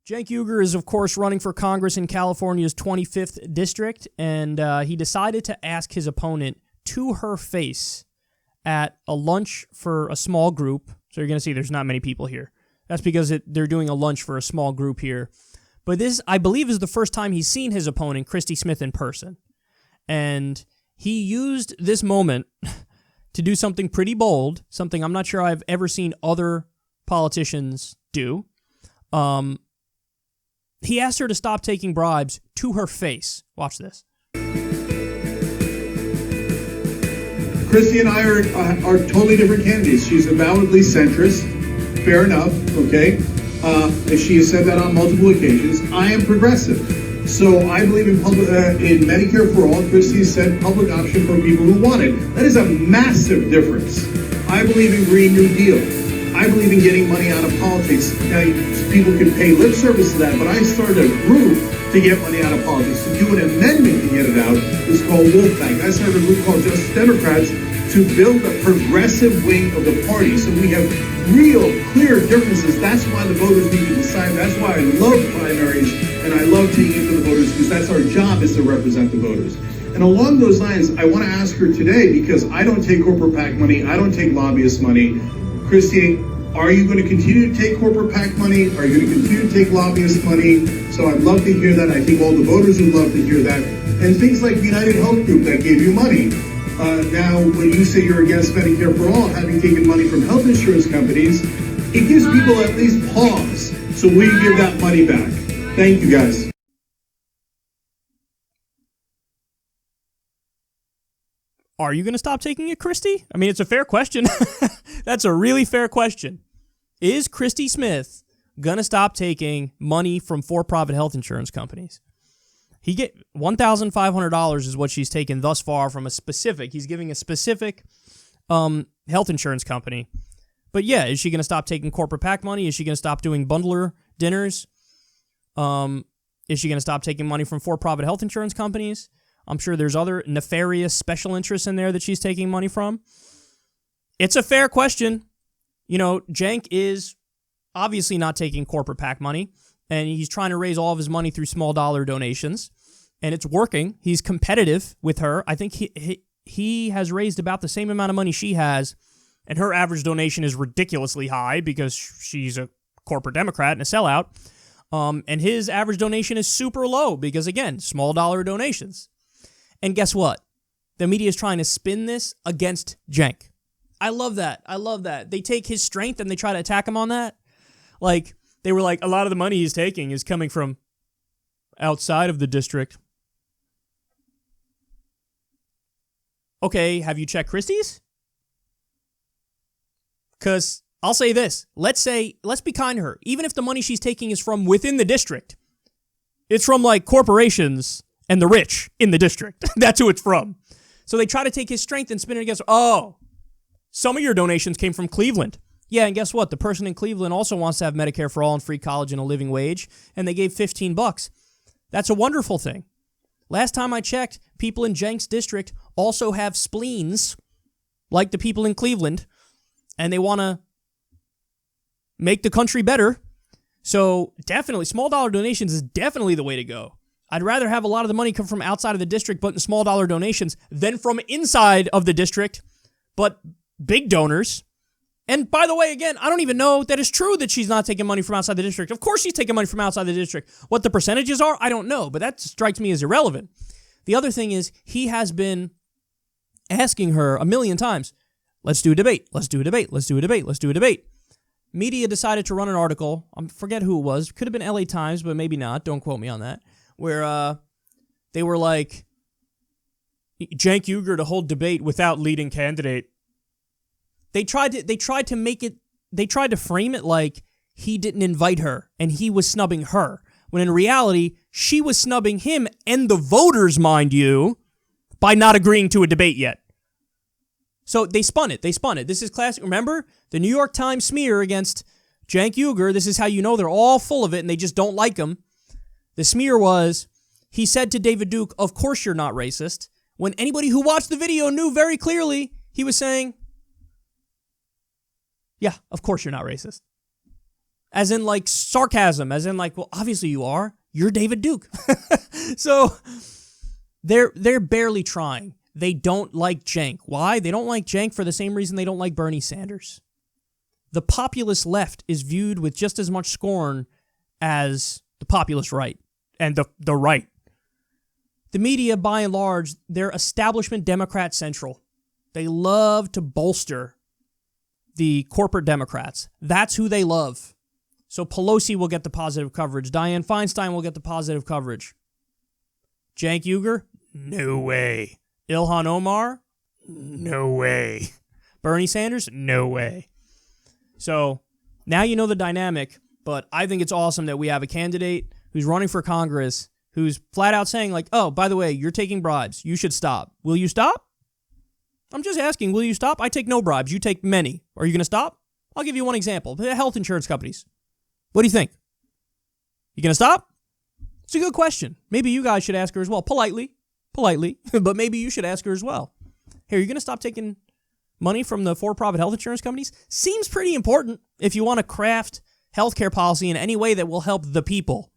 Cenk Uygur is, of course, running for Congress in California's 25th district, and he decided to ask his opponent to her face at a lunch for a small group. So you're going to see there's not many people here. That's because they're doing a lunch for a small group here. But this, I believe, is the first time he's seen his opponent, Christy Smith, in person. And he used this moment to do something pretty bold, something I'm not sure I've ever seen other politicians do. He asked her to stop taking bribes to her face. Watch this. Christy and I are totally different candidates. She's avowedly centrist. Fair enough, okay? She has said that on multiple occasions. I am progressive. So I believe in Medicare for all. Christy said public option for people who want it. That is a massive difference. I believe in Green New Deal. I believe in getting money out of politics. Now, people can pay lip service to that, but I started a group to get money out of politics. To do an amendment to get it out is called Wolfpack. I started a group called Just Democrats to build a progressive wing of the party. So we have real, clear differences. That's why the voters need to decide. That's why I love primaries, and I love taking it to the voters, because that's our job, is to represent the voters. And along those lines, I want to ask her today, because I don't take corporate PAC money, I don't take lobbyist money. Christy, are you going to continue to take corporate PAC money? Are you going to continue to take lobbyist money? So I'd love to hear that. I think all the voters would love to hear that. And things like United Health Group that gave you money. Now, when you say you're against Medicare for all, having taken money from health insurance companies, it gives people at least pause. So will you give that money back? Thank you, guys. Are you going to stop taking it, Christy? I mean, it's a fair question. That's a really fair question. Is Christy Smith going to stop taking money from for-profit health insurance companies? He get $1,500 is what she's taken thus far from a specific. He's giving a specific health insurance company. But yeah, is she going to stop taking corporate PAC money? Is she going to stop doing bundler dinners? Is she going to stop taking money from for-profit health insurance companies? I'm sure there's other nefarious special interests in there that she's taking money from. It's a fair question. You know, Cenk is obviously not taking corporate PAC money, and he's trying to raise all of his money through small dollar donations, and it's working. He's competitive with her. I think he has raised about the same amount of money she has, and her average donation is ridiculously high because she's a corporate Democrat and a sellout, and his average donation is super low because, again, small dollar donations. And guess what? The media is trying to spin this against Cenk. I love that. I love that. They take his strength and they try to attack him on that. Like, they were like, a lot of the money he's taking is coming from outside of the district. Okay, have you checked Christie's? Because I'll say this. Let's be kind to her. Even if the money she's taking is from within the district, it's from, like, corporations and the rich in the district. That's who it's from. So they try to take his strength and spin it against, some of your donations came from Cleveland. Yeah, and guess what? The person in Cleveland also wants to have Medicare for all and free college and a living wage, and they gave $15. That's a wonderful thing. Last time I checked, people in Cenk's district also have spleens, like the people in Cleveland, and they want to make the country better. So definitely, small dollar donations is definitely the way to go. I'd rather have a lot of the money come from outside of the district, but in small dollar donations, than from inside of the district, but big donors. And by the way, again, I don't even know that it's true that she's not taking money from outside the district. Of course she's taking money from outside the district. What the percentages are, I don't know, but that strikes me as irrelevant. The other thing is, he has been asking her a million times, let's do a debate, let's do a debate, let's do a debate, let's do a debate. Media decided to run an article, I forget who it was, could have been LA Times, but maybe not, don't quote me on that, where they were like, Cenk Uygur to hold debate without leading candidate. They tried to frame it like he didn't invite her and he was snubbing her, when in reality, she was snubbing him and the voters, mind you, by not agreeing to a debate yet. So they spun it. This is classic. Remember, the New York Times smear against Cenk Uygur, this is how you know they're all full of it and they just don't like him. The smear was, he said to David Duke, of course you're not racist, when anybody who watched the video knew very clearly he was saying, yeah, of course you're not racist. As in, like, sarcasm. As in, like, well, obviously you are. You're David Duke. So they're barely trying. They don't like Cenk. Why? They don't like Cenk for the same reason they don't like Bernie Sanders. The populist left is viewed with just as much scorn as the populist right and the right. The media, by and large, they're establishment Democrat central. They love to bolster the corporate Democrats. That's who they love. So Pelosi will get the positive coverage. Dianne Feinstein will get the positive coverage. Cenk Uygur? No way. Ilhan Omar? No way. Bernie Sanders? No way. So now you know the dynamic, but I think it's awesome that we have a candidate who's running for Congress who's flat out saying, like, oh, by the way, you're taking bribes. You should stop. Will you stop? I'm just asking, will you stop? I take no bribes. You take many. Are you going to stop? I'll give you one example. Health insurance companies. What do you think? You going to stop? It's a good question. Maybe you guys should ask her as well. Politely, but maybe you should ask her as well. Hey, are you going to stop taking money from the for-profit health insurance companies? Seems pretty important if you want to craft healthcare policy in any way that will help the people.